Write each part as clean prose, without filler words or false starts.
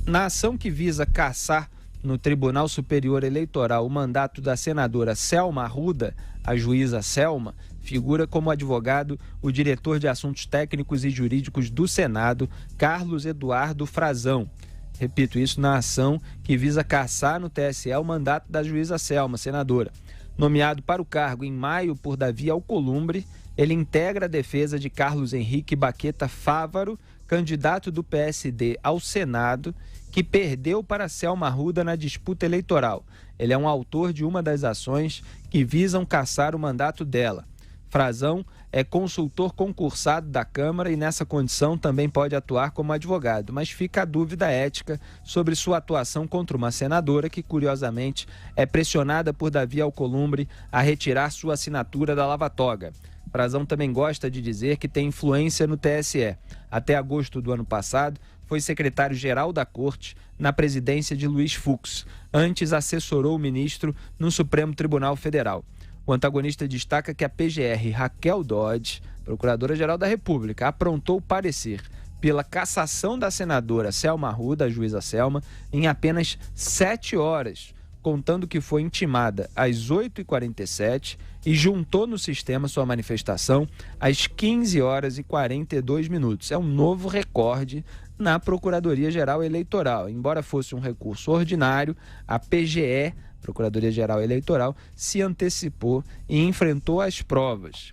Na ação que visa cassar no Tribunal Superior Eleitoral o mandato da senadora Selma Arruda, a juíza Selma, figura como advogado o diretor de Assuntos Técnicos e Jurídicos do Senado, Carlos Eduardo Frazão. Repito, isso na ação que visa cassar no TSE o mandato da juíza Selma, senadora. Nomeado para o cargo em maio por Davi Alcolumbre, ele integra a defesa de Carlos Henrique Baqueta Fávaro, candidato do PSD ao Senado, que perdeu para Selma Arruda na disputa eleitoral. Ele é um autor de uma das ações que visam cassar o mandato dela. Frazão é consultor concursado da Câmara e nessa condição também pode atuar como advogado, mas fica a dúvida ética sobre sua atuação contra uma senadora que, curiosamente, é pressionada por Davi Alcolumbre a retirar sua assinatura da lava-toga. Frazão também gosta de dizer que tem influência no TSE. Até agosto do ano passado, foi secretário-geral da Corte na presidência de Luiz Fux. Antes, assessorou o ministro no Supremo Tribunal Federal. O antagonista destaca que a PGR Raquel Dodge, Procuradora-Geral da República, aprontou parecer pela cassação da senadora Selma Arruda, a juíza Selma, em apenas 7 horas, contando que foi intimada às 8h47 e juntou no sistema sua manifestação às 15 horas e 42 minutos. É um novo recorde na Procuradoria-Geral Eleitoral. Embora fosse um recurso ordinário, a PGE, Procuradoria-Geral Eleitoral, se antecipou e enfrentou as provas.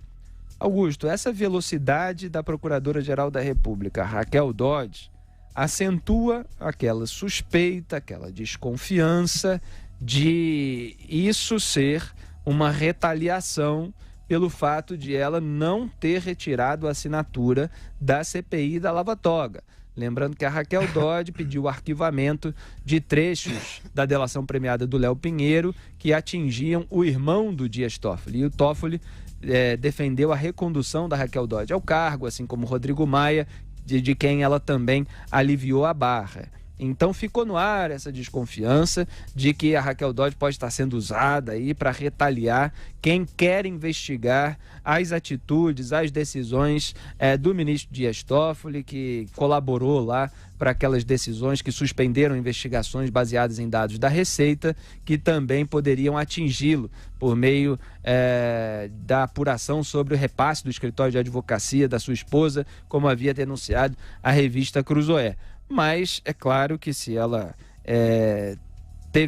Augusto, essa velocidade da Procuradora-Geral da República, Raquel Dodge, acentua aquela suspeita, aquela desconfiança de isso ser uma retaliação pelo fato de ela não ter retirado a assinatura da CPI da lava-toga. Lembrando que a Raquel Dodge pediu o arquivamento de trechos da delação premiada do Léo Pinheiro que atingiam o irmão do Dias Toffoli. E o Toffoli defendeu a recondução da Raquel Dodge ao cargo, assim como Rodrigo Maia, de quem ela também aliviou a barra. Então ficou no ar essa desconfiança de que a Raquel Dodge pode estar sendo usada aí para retaliar quem quer investigar as atitudes, as decisões do ministro Dias Toffoli, que colaborou lá para aquelas decisões que suspenderam investigações baseadas em dados da Receita, que também poderiam atingi-lo por meio da apuração sobre o repasse do escritório de advocacia da sua esposa, como havia denunciado a revista Cruzoé. Mas é claro que se ela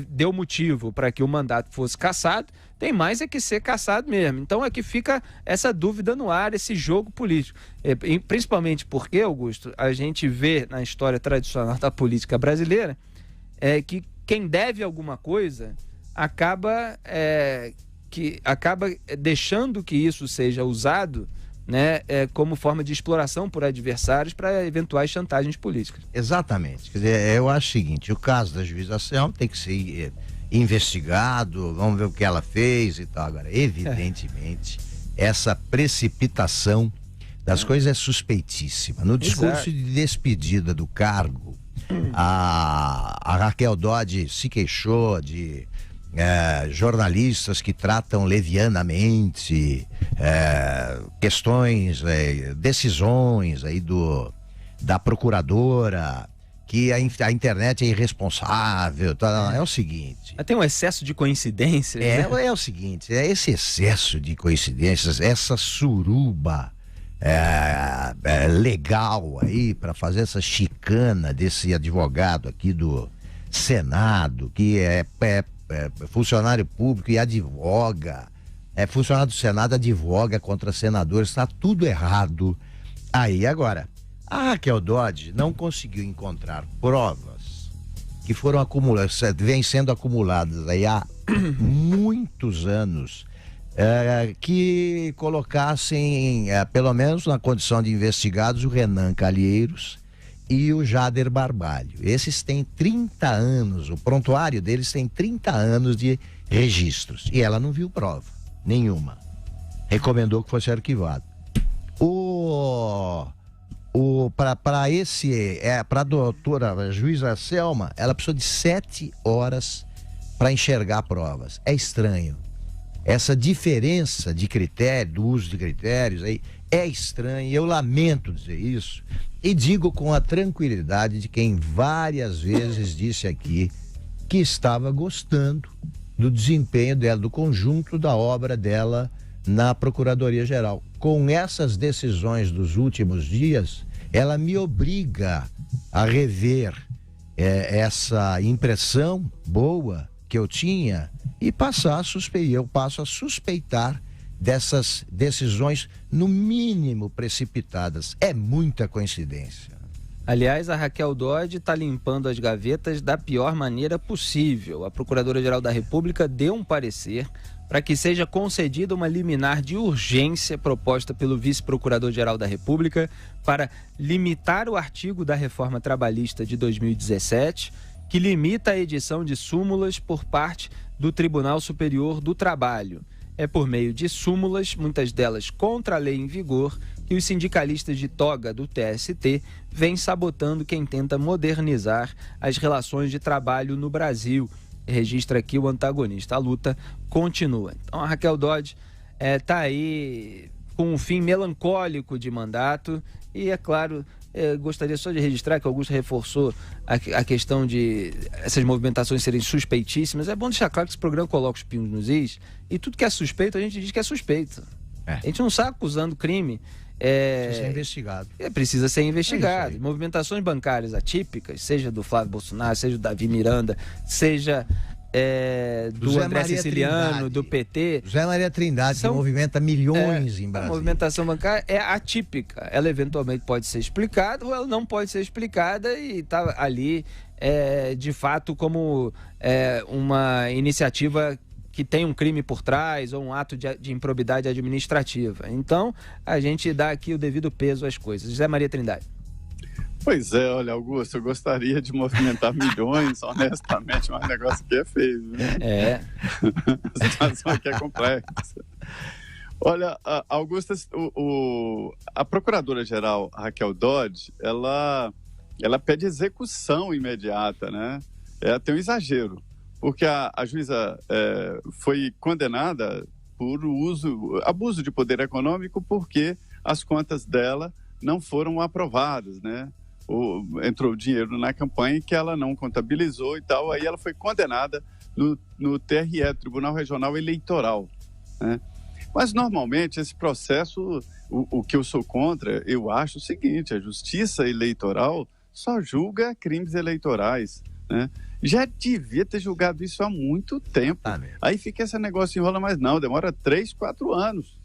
deu motivo para que o mandato fosse cassado, tem mais é que ser cassado mesmo. Então é que fica essa dúvida no ar, esse jogo político. Principalmente porque, Augusto, a gente vê na história tradicional da política brasileira que quem deve alguma coisa acaba deixando que isso seja usado, né, como forma de exploração por adversários para eventuais chantagens políticas. Exatamente. Quer dizer, eu acho o seguinte: o caso da juíza Selma tem que ser investigado, vamos ver o que ela fez e tal. Agora, evidentemente, essa precipitação das coisas é suspeitíssima. No discurso de despedida do cargo, a Raquel Dodge se queixou de jornalistas que tratam levianamente questões, decisões aí da procuradora, que a internet é irresponsável. Tá? É o seguinte, tem um excesso de coincidências, né? É o seguinte, esse excesso de coincidências, essa suruba legal aí para fazer essa chicana desse advogado aqui do Senado, que é funcionário público e advoga, funcionário do Senado, advoga contra senadores, está tudo errado. Aí agora, a Raquel Dodge não conseguiu encontrar provas que foram acumuladas, vêm sendo acumuladas aí há muitos anos, que colocassem, pelo menos na condição de investigados, o Renan Calheiros e o Jader Barbalho. Esses têm 30 anos, o prontuário deles tem 30 anos de registros. E ela não viu prova nenhuma. Recomendou que fosse arquivado. Para a doutora a juíza Selma, ela precisou de 7 horas para enxergar provas. É estranho. essa diferença de critério, do uso de critérios aí, é estranha. Eu lamento dizer isso e digo com a tranquilidade de quem várias vezes disse aqui que estava gostando do desempenho dela, do conjunto da obra dela na Procuradoria-Geral. Com essas decisões dos últimos dias, ela me obriga a rever essa impressão boa que eu tinha e eu passo a suspeitar dessas decisões, no mínimo precipitadas. É muita coincidência. Aliás, a Raquel Dodge está limpando as gavetas da pior maneira possível. A Procuradora-Geral da República deu um parecer para que seja concedida uma liminar de urgência proposta pelo Vice-Procurador-Geral da República para limitar o artigo da Reforma Trabalhista de 2017, que limita a edição de súmulas por parte do Tribunal Superior do Trabalho. É por meio de súmulas, muitas delas contra a lei em vigor, que os sindicalistas de toga do TST vêm sabotando quem tenta modernizar as relações de trabalho no Brasil. Registra aqui o antagonista. A luta continua. Então a Raquel Dodge está aí com um fim melancólico de mandato e, é claro, gostaria só de registrar que Augusto reforçou a questão de essas movimentações serem suspeitíssimas. É bom deixar claro que esse programa coloca os pingos nos is e tudo que é suspeito a gente diz que é suspeito. A gente não sai acusando crime. Precisa ser investigado. Precisa ser investigado. Movimentações bancárias atípicas, seja do Flávio Bolsonaro, seja do Davi Miranda, seja do André Siciliano, do PT. José Maria Trindade, que movimenta milhões em Brasília. A movimentação bancária é atípica. Ela eventualmente pode ser explicada ou ela não pode ser explicada e está ali, de fato, como uma iniciativa que tem um crime por trás ou um ato de improbidade administrativa. Então, a gente dá aqui o devido peso às coisas. José Maria Trindade. Pois é, olha, Augusto, eu gostaria de movimentar milhões, honestamente, mas o negócio aqui é feio, né? A situação aqui é complexa. Olha, Augusto, a Procuradora-Geral Raquel Dodge, ela pede execução imediata, né? Tem um exagero. Porque a juíza foi condenada por abuso de poder econômico porque as contas dela não foram aprovadas, né? Entrou dinheiro na campanha que ela não contabilizou e tal, aí ela foi condenada no TRE, Tribunal Regional Eleitoral, né? Mas normalmente esse processo, o que eu sou contra, eu acho o seguinte: a justiça eleitoral só julga crimes eleitorais, né? Já devia ter julgado isso há muito tempo. Aí fica esse negócio, enrola, mas não, demora 3, 4 anos.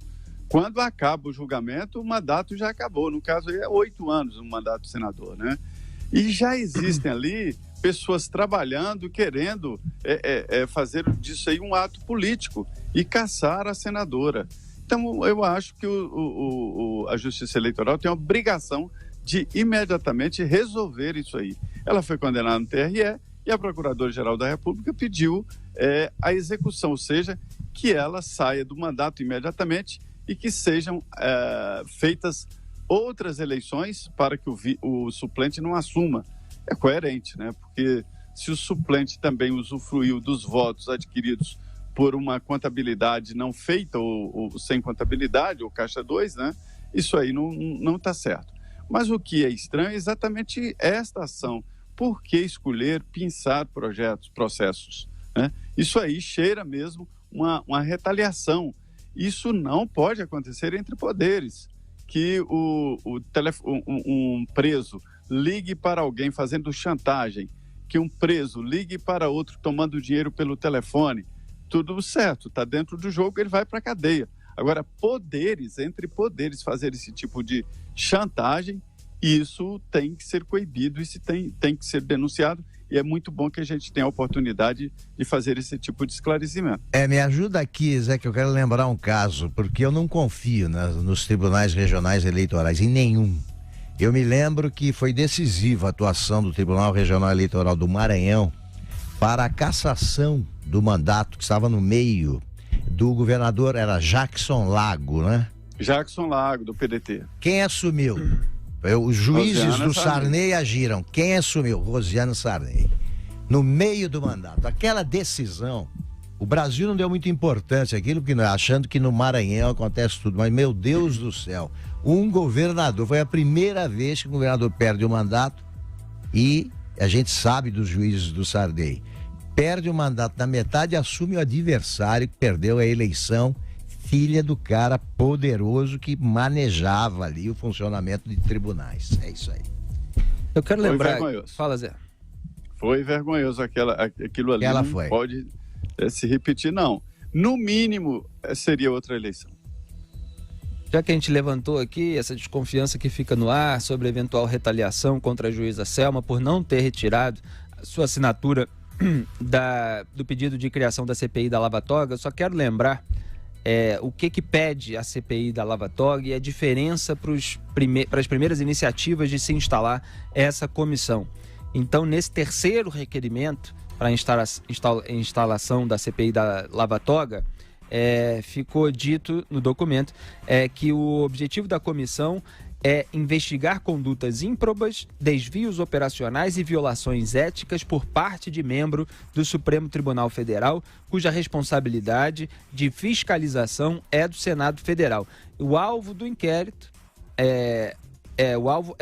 Quando acaba o julgamento, o mandato já acabou. No caso, é 8 anos o mandato do senador, né? E já existem ali pessoas trabalhando, querendo fazer disso aí um ato político e caçar a senadora. Então, eu acho que a Justiça Eleitoral tem a obrigação de imediatamente resolver isso aí. Ela foi condenada no TRE e a Procuradora-Geral da República pediu a execução, ou seja, que ela saia do mandato imediatamente e que sejam feitas outras eleições para que o suplente não assuma. É coerente, né? Porque se o suplente também usufruiu dos votos adquiridos por uma contabilidade não feita ou sem contabilidade, ou caixa 2, né? Isso aí não está certo. Mas o que é estranho é exatamente esta ação. Por que escolher pinçar processos, né? Isso aí cheira mesmo uma retaliação. Isso não pode acontecer entre poderes. Que um preso ligue para alguém fazendo chantagem, que um preso ligue para outro tomando dinheiro pelo telefone, tudo certo, está dentro do jogo, ele vai para a cadeia. Agora, entre poderes fazer esse tipo de chantagem, isso tem que ser coibido, isso tem que ser denunciado, e é muito bom que a gente tenha a oportunidade de fazer esse tipo de esclarecimento. Me ajuda aqui, Zé, que eu quero lembrar um caso, porque eu não confio nos tribunais regionais eleitorais, em nenhum. Eu me lembro que foi decisiva a atuação do Tribunal Regional Eleitoral do Maranhão para a cassação do mandato que estava no meio do governador, era Jackson Lago, né? Jackson Lago, do PDT. Quem assumiu? Os juízes do Sarney agiram. Quem assumiu? Rosiana Sarney. No meio do mandato. Aquela decisão O Brasil não deu muita importância àquilo, achando que no Maranhão acontece tudo, mas meu Deus do céu, um governador, foi a primeira vez que um governador perde o mandato, e a gente sabe dos juízes do Sarney, perde o mandato na metade, assume o adversário que perdeu a eleição, filha do cara poderoso que manejava ali o funcionamento de tribunais. É isso aí. Eu quero lembrar... Fala, Zé. Foi vergonhoso aquilo ali. Ela não foi. Pode se repetir, não. No mínimo, seria outra eleição. Já que a gente levantou aqui essa desconfiança que fica no ar sobre eventual retaliação contra a juíza Selma por não ter retirado a sua assinatura do pedido de criação da CPI da Lava Toga, eu só quero lembrar o que pede a CPI da Lava Toga e a diferença para as primeiras iniciativas de se instalar essa comissão. Então, nesse terceiro requerimento para a instalação da CPI da Lava Toga, ficou dito no documento que o objetivo da comissão é investigar condutas ímprobas, desvios operacionais e violações éticas por parte de membro do Supremo Tribunal Federal, cuja responsabilidade de fiscalização é do Senado Federal. O alvo do inquérito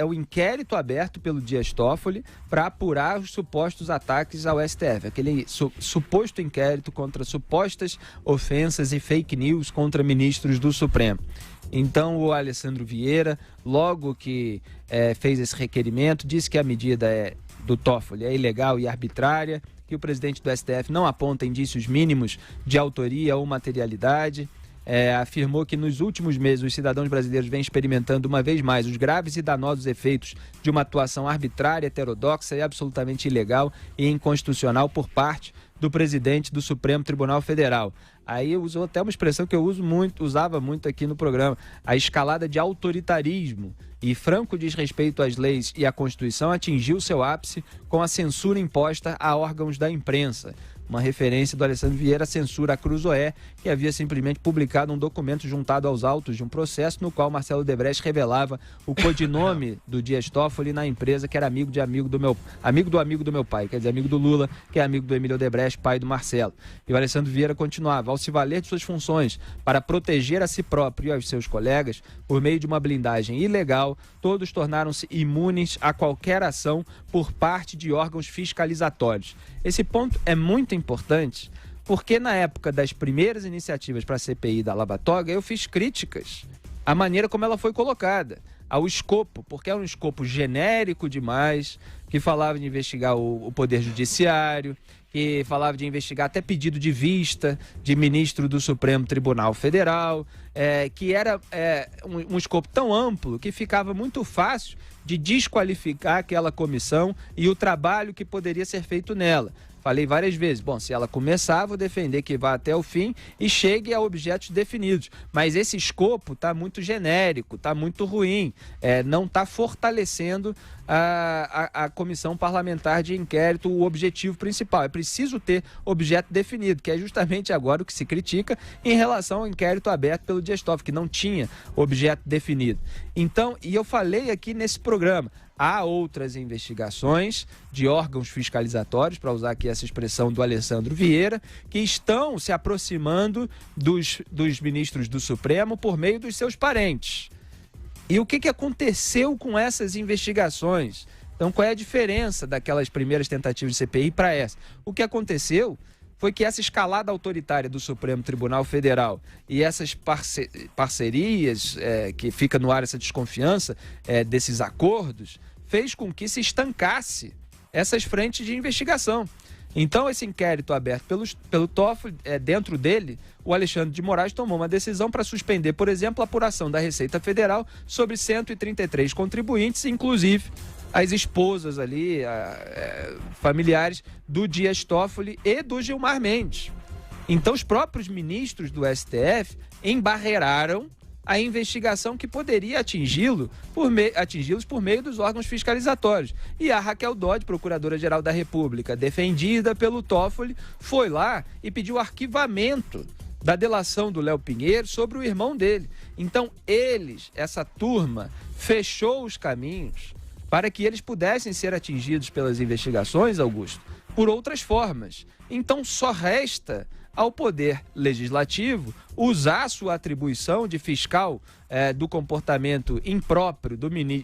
o inquérito aberto pelo Dias Toffoli para apurar os supostos ataques ao STF, aquele suposto inquérito contra supostas ofensas e fake news contra ministros do Supremo. Então o Alessandro Vieira, logo que fez esse requerimento, disse que a medida do Toffoli é ilegal e arbitrária, que o presidente do STF não aponta indícios mínimos de autoria ou materialidade. Afirmou que nos últimos meses os cidadãos brasileiros vêm experimentando uma vez mais os graves e danosos efeitos de uma atuação arbitrária, heterodoxa e absolutamente ilegal e inconstitucional por parte do presidente do Supremo Tribunal Federal. Aí usou até uma expressão que eu usava muito aqui no programa, a escalada de autoritarismo e franco desrespeito às leis e à Constituição atingiu seu ápice com a censura imposta a órgãos da imprensa. Uma referência do Alessandro Vieira à censura a Cruzoé, que havia simplesmente publicado um documento juntado aos autos de um processo no qual Marcelo Odebrecht revelava o codinome do Dias Toffoli na empresa, que era amigo do amigo do meu pai, quer dizer, amigo do Lula, que é amigo do Emílio Odebrecht, pai do Marcelo. E o Alessandro Vieira continuava: ao se valer de suas funções para proteger a si próprio e aos seus colegas, por meio de uma blindagem ilegal, todos tornaram-se imunes a qualquer ação por parte de órgãos fiscalizatórios. Esse ponto é muito importante, porque na época das primeiras iniciativas para a CPI da Lava Toga, eu fiz críticas à maneira como ela foi colocada, ao escopo, porque é um escopo genérico demais, que falava de investigar o Poder Judiciário, que falava de investigar até pedido de vista de ministro do Supremo Tribunal Federal, que era um escopo tão amplo que ficava muito fácil de desqualificar aquela comissão e o trabalho que poderia ser feito nela. Falei várias vezes, se ela começar, vou defender que vá até o fim e chegue a objetos definidos. Mas esse escopo está muito genérico, está muito ruim, não está fortalecendo a comissão parlamentar de inquérito, o objetivo principal. É preciso ter objeto definido, que é justamente agora o que se critica em relação ao inquérito aberto pelo Dias Toffoli, que não tinha objeto definido. Então, e eu falei aqui nesse programa, há outras investigações de órgãos fiscalizatórios, para usar aqui essa expressão do Alessandro Vieira, que estão se aproximando dos ministros do Supremo por meio dos seus parentes. E o que aconteceu com essas investigações? Então, qual é a diferença daquelas primeiras tentativas de CPI para essa? O que aconteceu foi que essa escalada autoritária do Supremo Tribunal Federal e essas parcerias, que fica no ar essa desconfiança desses acordos, fez com que se estancasse essas frentes de investigação. Então, esse inquérito aberto pelo Toffoli, dentro dele, o Alexandre de Moraes tomou uma decisão para suspender, por exemplo, a apuração da Receita Federal sobre 133 contribuintes, inclusive as esposas ali, familiares do Dias Toffoli e do Gilmar Mendes. Então, os próprios ministros do STF embarreiraram a investigação que poderia atingi-los por meio dos órgãos fiscalizatórios. E a Raquel Dodge, procuradora-geral da República, defendida pelo Toffoli, foi lá e pediu arquivamento da delação do Léo Pinheiro sobre o irmão dele. Então, essa turma, fechou os caminhos, para que eles pudessem ser atingidos pelas investigações, Augusto, por outras formas. Então só resta ao Poder Legislativo usar sua atribuição de fiscal do comportamento impróprio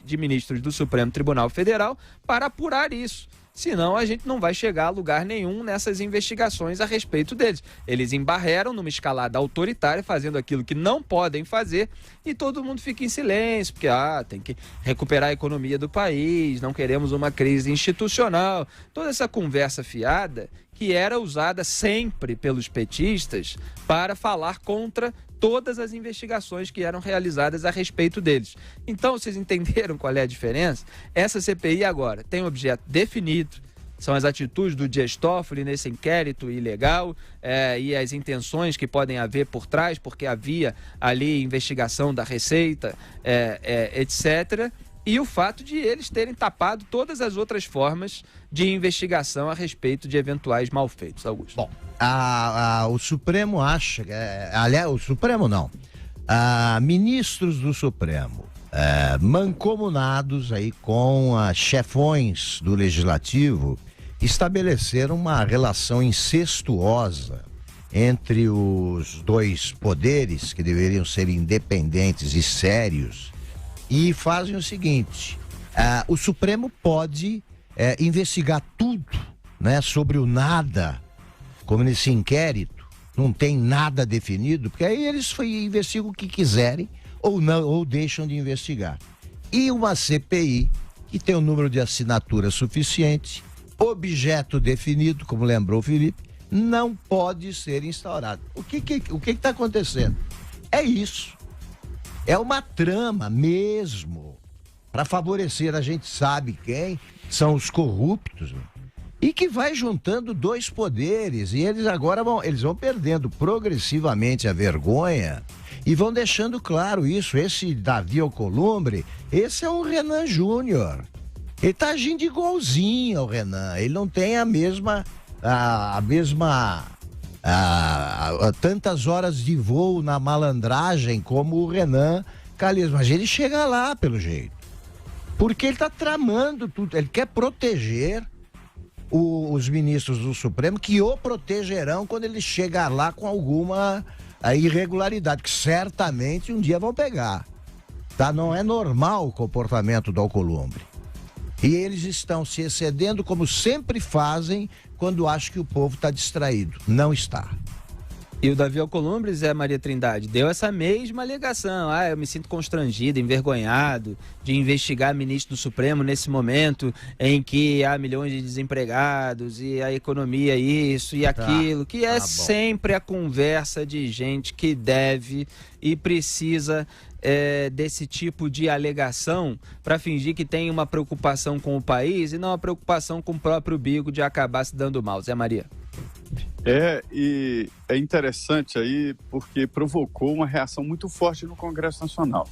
de ministros do Supremo Tribunal Federal para apurar isso. Senão a gente não vai chegar a lugar nenhum nessas investigações a respeito deles. Eles embarreram numa escalada autoritária, fazendo aquilo que não podem fazer, e todo mundo fica em silêncio, porque tem que recuperar a economia do país, não queremos uma crise institucional. Toda essa conversa fiada que era usada sempre pelos petistas para falar contra todas as investigações que eram realizadas a respeito deles. Então, vocês entenderam qual é a diferença? Essa CPI agora tem um objeto definido, são as atitudes do Dias Toffoli nesse inquérito ilegal e as intenções que podem haver por trás, porque havia ali investigação da Receita, etc., e o fato de eles terem tapado todas as outras formas de investigação a respeito de eventuais malfeitos, Augusto. Bom, o Supremo acha, aliás, o Supremo não, ministros do Supremo mancomunados aí com chefões do Legislativo estabeleceram uma relação incestuosa entre os dois poderes, que deveriam ser independentes e sérios, e fazem o seguinte: o Supremo pode investigar tudo, né, sobre o nada, como nesse inquérito, não tem nada definido, porque aí eles investigam o que quiserem ou não, ou deixam de investigar. E uma CPI que tem um número de assinaturas suficiente, objeto definido, como lembrou o Felipe, não pode ser instaurado. O que está acontecendo? É isso. É uma trama mesmo, para favorecer, a gente sabe quem são os corruptos, e que vai juntando dois poderes, e eles agora vão perdendo progressivamente a vergonha e vão deixando claro isso. Esse Davi Alcolumbre, esse é um Renan Júnior. Ele tá agindo igualzinho ao Renan, ele não tem a mesma tantas horas de voo na malandragem como o Renan Calheiros, mas ele chega lá pelo jeito, porque ele tá tramando tudo, ele quer proteger os ministros do Supremo, que o protegerão quando ele chegar lá com alguma irregularidade, que certamente um dia vão pegar, tá? Não é normal o comportamento do Alcolumbre. E eles estão se excedendo, como sempre fazem, quando acham que o povo está distraído. Não está. E o Davi Alcolumbre, Zé Maria Trindade, deu essa mesma alegação. Eu me sinto constrangido, envergonhado de investigar ministro do Supremo nesse momento em que há milhões de desempregados e a economia isso e aquilo, que é sempre a conversa de gente que deve e precisa desse tipo de alegação para fingir que tem uma preocupação com o país e não uma preocupação com o próprio bico de acabar se dando mal. Zé Maria. E é interessante aí porque provocou uma reação muito forte no Congresso Nacional.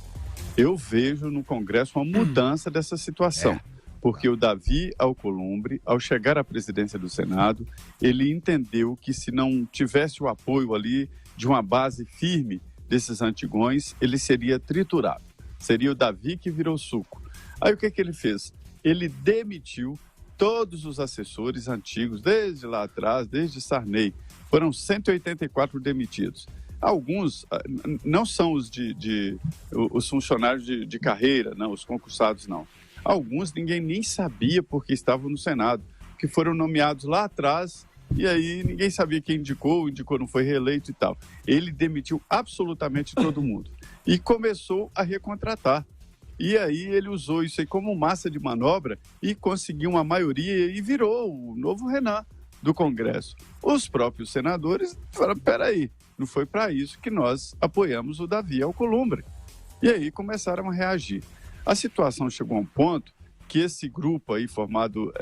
Eu vejo no Congresso uma mudança dessa situação, porque o Davi Alcolumbre, ao chegar à presidência do Senado, ele entendeu que se não tivesse o apoio ali de uma base firme desses antigões, ele seria triturado. Seria o Davi que virou suco. Aí o que ele fez? Ele demitiu todos os assessores antigos, desde lá atrás, desde Sarney. Foram 184 demitidos. Alguns não são os funcionários de carreira, não, os concursados não. Alguns ninguém nem sabia porque estavam no Senado, que foram nomeados lá atrás e aí ninguém sabia quem indicou não foi reeleito e tal. Ele demitiu absolutamente todo mundo e começou a recontratar. E aí ele usou isso aí como massa de manobra e conseguiu uma maioria e virou o novo Renan do Congresso. Os próprios senadores falaram, peraí, não foi para isso que nós apoiamos o Davi Alcolumbre. E aí começaram a reagir. A situação chegou a um ponto que esse grupo aí formado,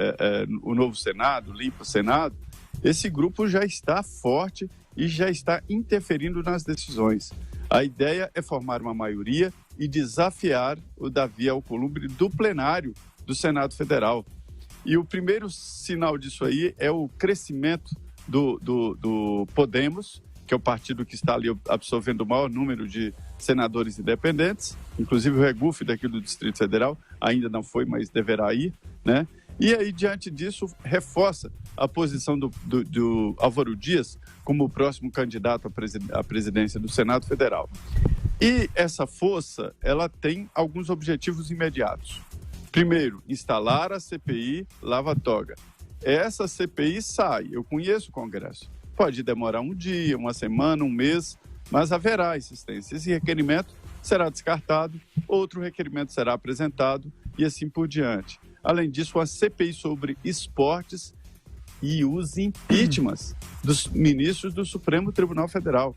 o novo Senado, Limpa Senado, esse grupo já está forte e já está interferindo nas decisões. A ideia é formar uma maioria e desafiar o Davi Alcolumbre do plenário do Senado Federal. E o primeiro sinal disso aí é o crescimento do Podemos que é o partido que está ali absorvendo o maior número de senadores independentes, inclusive o Regufe daqui do Distrito Federal, ainda não foi, mas deverá ir, né? E aí, diante disso, reforça a posição do Álvaro Dias como o próximo candidato à presidência do Senado Federal. E essa força, ela tem alguns objetivos imediatos. Primeiro, instalar a CPI Lava Toga. Essa CPI sai, eu conheço o Congresso. Pode demorar um dia, uma semana, um mês, mas haverá existência. Esse requerimento será descartado, outro requerimento será apresentado e assim por diante. Além disso, a CPI sobre esportes e os impeachments dos ministros do Supremo Tribunal Federal.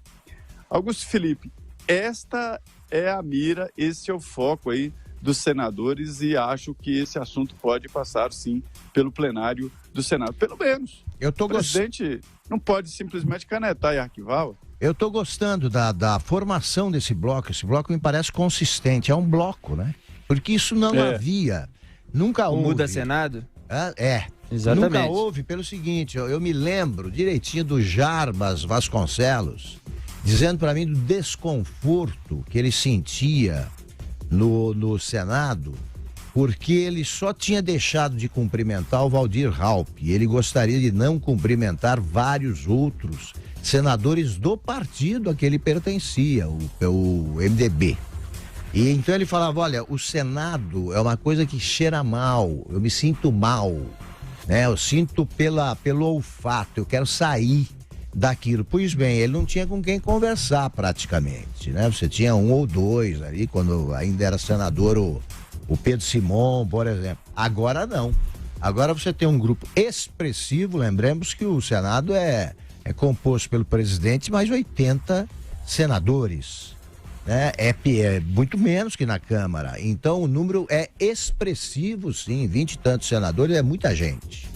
Augusto Felipe, esta é a mira, esse é o foco aí dos senadores e acho que esse assunto pode passar, sim, pelo plenário do Senado. Pelo menos. O presidente não pode simplesmente canetar e arquivar. Eu estou gostando da formação desse bloco. Esse bloco me parece consistente. É um bloco, né? Porque isso não havia. Nunca houve. Muda Senado? Exatamente. Nunca houve pelo seguinte, eu me lembro direitinho do Jarbas Vasconcelos dizendo para mim do desconforto que ele sentia no Senado, porque ele só tinha deixado de cumprimentar o Waldir Raupp. Ele gostaria de não cumprimentar vários outros senadores do partido a que ele pertencia, o MDB. E então ele falava, olha, o Senado é uma coisa que cheira mal, eu me sinto mal, né? Eu sinto pelo olfato, eu quero sair daquilo. Pois bem, ele não tinha com quem conversar praticamente, né? Você tinha um ou dois ali, quando ainda era senador o Pedro Simon, por exemplo. Agora não. Agora você tem um grupo expressivo, lembremos que o Senado é composto pelo presidente, mais 80 senadores. Né? É muito menos que na Câmara. Então o número é expressivo, sim, 20 e tantos senadores, é muita gente.